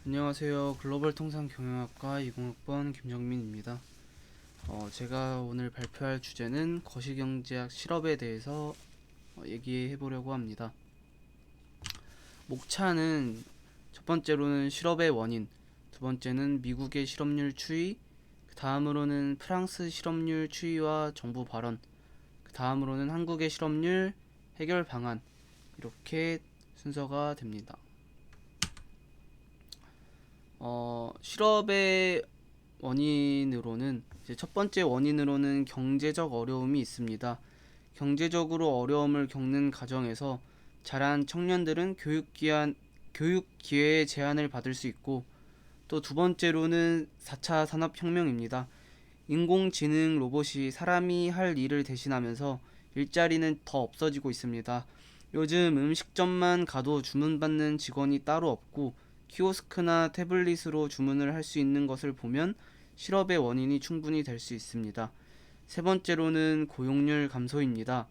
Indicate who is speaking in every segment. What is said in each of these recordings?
Speaker 1: 안녕하세요. 글로벌 통상 경영학과 20학번 김정민입니다. 제가 오늘 발표할 주제는 거시경제학 실업에 대해서 얘기해 보려고 합니다. 목차는 첫 번째로는 실업의 원인, 두 번째는 미국의 실업률 추이, 그 다음으로는 프랑스 실업률 추이와 정부 발언, 그 다음으로는 한국의 실업률 해결 방안, 이렇게 순서가 됩니다. 실업의 원인으로는 이제 첫 번째 원인으로는 경제적 어려움이 있습니다. 경제적으로 어려움을 겪는 가정에서 자란 청년들은 교육 기회의 제한을 받을 수 있고, 또 두 번째로는 4차 산업혁명입니다. 인공지능 로봇이 사람이 할 일을 대신하면서 일자리는 더 없어지고 있습니다. 요즘 음식점만 가도 주문받는 직원이 따로 없고, 키오스크나 태블릿으로 주문을 할 수 있는 것을 보면 실업의 원인이 충분히 될 수 있습니다. 세 번째로는 고용률 감소입니다.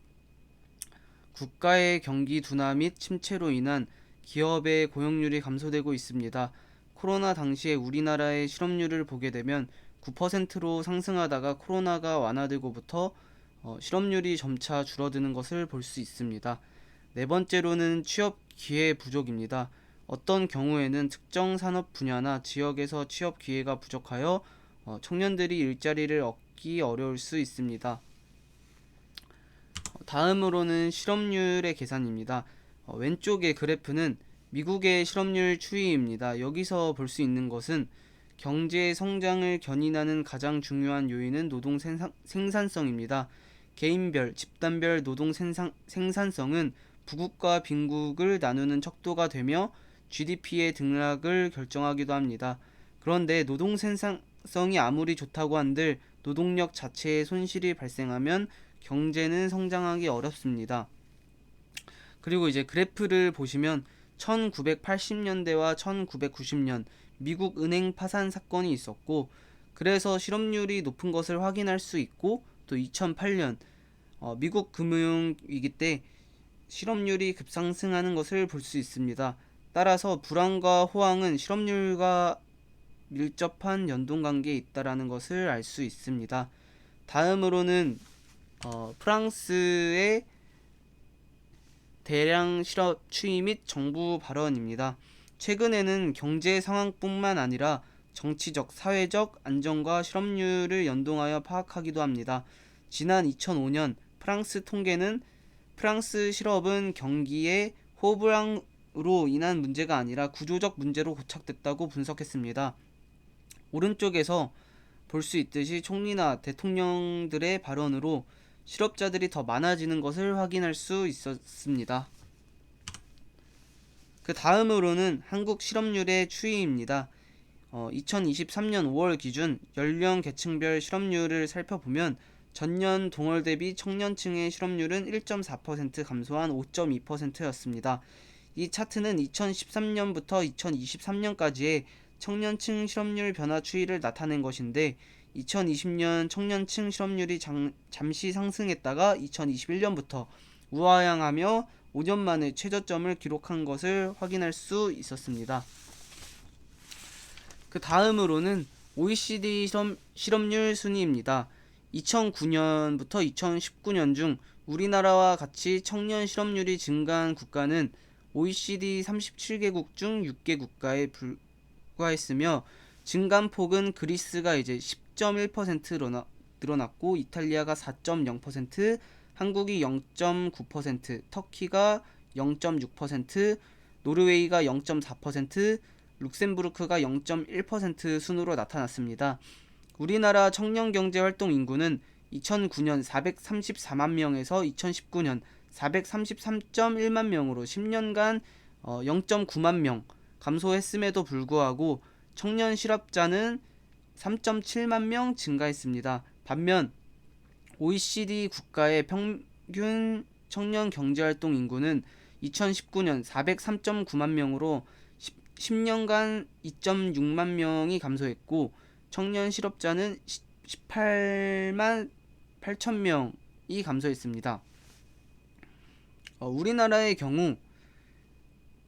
Speaker 1: 국가의 경기 둔화 및 침체로 인한 기업의 고용률이 감소되고 있습니다. 코로나 당시에 우리나라의 실업률을 보게 되면 9%로 상승하다가 코로나가 완화되고부터 실업률이 점차 줄어드는 것을 볼 수 있습니다. 네 번째로는 취업 기회 부족입니다. 어떤 경우에는 특정 산업 분야나 지역에서 취업 기회가 부족하여 청년들이 일자리를 얻기 어려울 수 있습니다. 다음으로는 실업률의 계산입니다. 왼쪽의 그래프는 미국의 실업률 추이입니다. 여기서 볼 수 있는 것은 경제 성장을 견인하는 가장 중요한 요인은 노동 생산성입니다. 개인별, 집단별 노동 생산성은 부국과 빈국을 나누는 척도가 되며 GDP의 등락을 결정하기도 합니다. 그런데 노동 생산성이 아무리 좋다고 한들 노동력 자체에 손실이 발생하면 경제는 성장하기 어렵습니다. 그리고 이제 그래프를 보시면 1980년대와 1990년 미국 은행 파산 사건이 있었고, 그래서 실업률이 높은 것을 확인할 수 있고, 또 2008년 미국 금융위기 때 실업률이 급상승하는 것을 볼 수 있습니다. 따라서 불안과 호황은 실업률과 밀접한 연동관계에 있다는 것을 알 수 있습니다. 다음으로는 프랑스의 대량 실업 추이 및 정부 발언입니다. 최근에는 경제 상황뿐만 아니라 정치적, 사회적 안정과 실업률을 연동하여 파악하기도 합니다. 지난 2005년 프랑스 통계는 프랑스 실업은 경기의 호불호로 인한 문제가 아니라 구조적 문제로 고착됐다고 분석했습니다. 오른쪽에서 볼 수 있듯이 총리나 대통령들의 발언으로 실업자들이 더 많아지는 것을 확인할 수 있었습니다. 그 다음으로는 한국 실업률의 추이입니다. 2023년 5월 기준 연령 계층별 실업률을 살펴보면 전년 동월 대비 청년층의 실업률은 1.4% 감소한 5.2%였습니다. 이 차트는 2013년부터 2023년까지의 청년층 실업률 변화 추이를 나타낸 것인데, 2020년 청년층 실업률이 잠시 상승했다가 2021년부터 우하향하며 5년 만에 최저점을 기록한 것을 확인할 수 있었습니다. 그 다음으로는 OECD 실업률 순위입니다. 2009년부터 2019년 중 우리나라와 같이 청년 실업률이 증가한 국가는 OECD 37개국 중 6개 국가에 불과했으며, 증감폭은 그리스가 이제 10.1% 늘어났고, 이탈리아가 4.0%, 한국이 0.9%, 터키가 0.6%, 노르웨이가 0.4%, 룩셈부르크가 0.1% 순으로 나타났습니다. 우리나라 청년경제활동 인구는 2009년 434만 명에서 2019년 433.1만 명으로 10년간 0.9만 명 감소했음에도 불구하고 청년 실업자는 3.7만 명 증가했습니다. 반면 OECD 국가의 평균 청년 경제활동 인구는 2019년 403.9만 명으로 10년간 2.6만 명이 감소했고, 청년 실업자는 18만 8천 명이 감소했습니다. 우리나라의 경우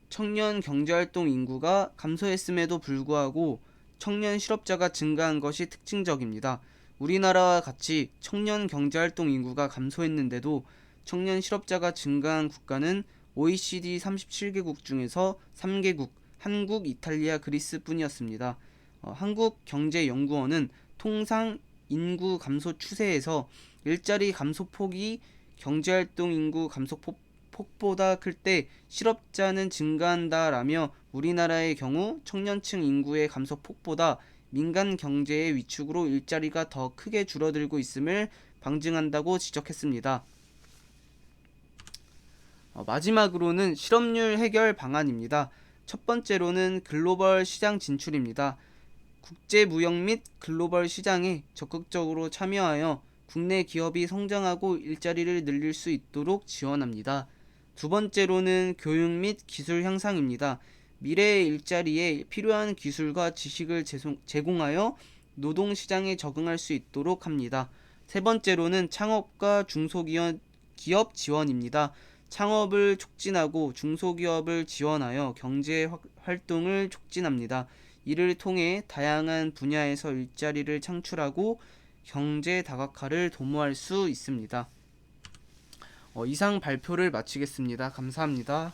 Speaker 1: 청년 경제활동 인구가 감소했음에도 불구하고 청년 실업자가 증가한 것이 특징적입니다. 우리나라와 같이 청년 경제활동 인구가 감소했는데도 청년 실업자가 증가한 국가는 OECD 37개국 중에서 3개국, 한국, 이탈리아, 그리스뿐이었습니다. 한국경제연구원은 통상 인구 감소 추세에서 일자리 감소폭이 경제활동 인구 감소폭보다 클 때 실업자는 증가한다라며 우리나라의 경우 청년층 인구의 감소폭보다 민간 경제의 위축으로 일자리가 더 크게 줄어들고 있음을 방증한다고 지적했습니다. 마지막으로는 실업률 해결 방안입니다. 첫 번째로는 글로벌 시장 진출입니다. 국제 무역 및 글로벌 시장에 적극적으로 참여하여 국내 기업이 성장하고 일자리를 늘릴 수 있도록 지원합니다. 두 번째로는 교육 및 기술 향상입니다. 미래의 일자리에 필요한 기술과 지식을 제공하여 노동시장에 적응할 수 있도록 합니다. 세 번째로는 창업과 중소기업 지원입니다. 창업을 촉진하고 중소기업을 지원하여 경제 활동을 촉진합니다. 이를 통해 다양한 분야에서 일자리를 창출하고 경제 다각화를 도모할 수 있습니다. 이상 발표를 마치겠습니다. 감사합니다.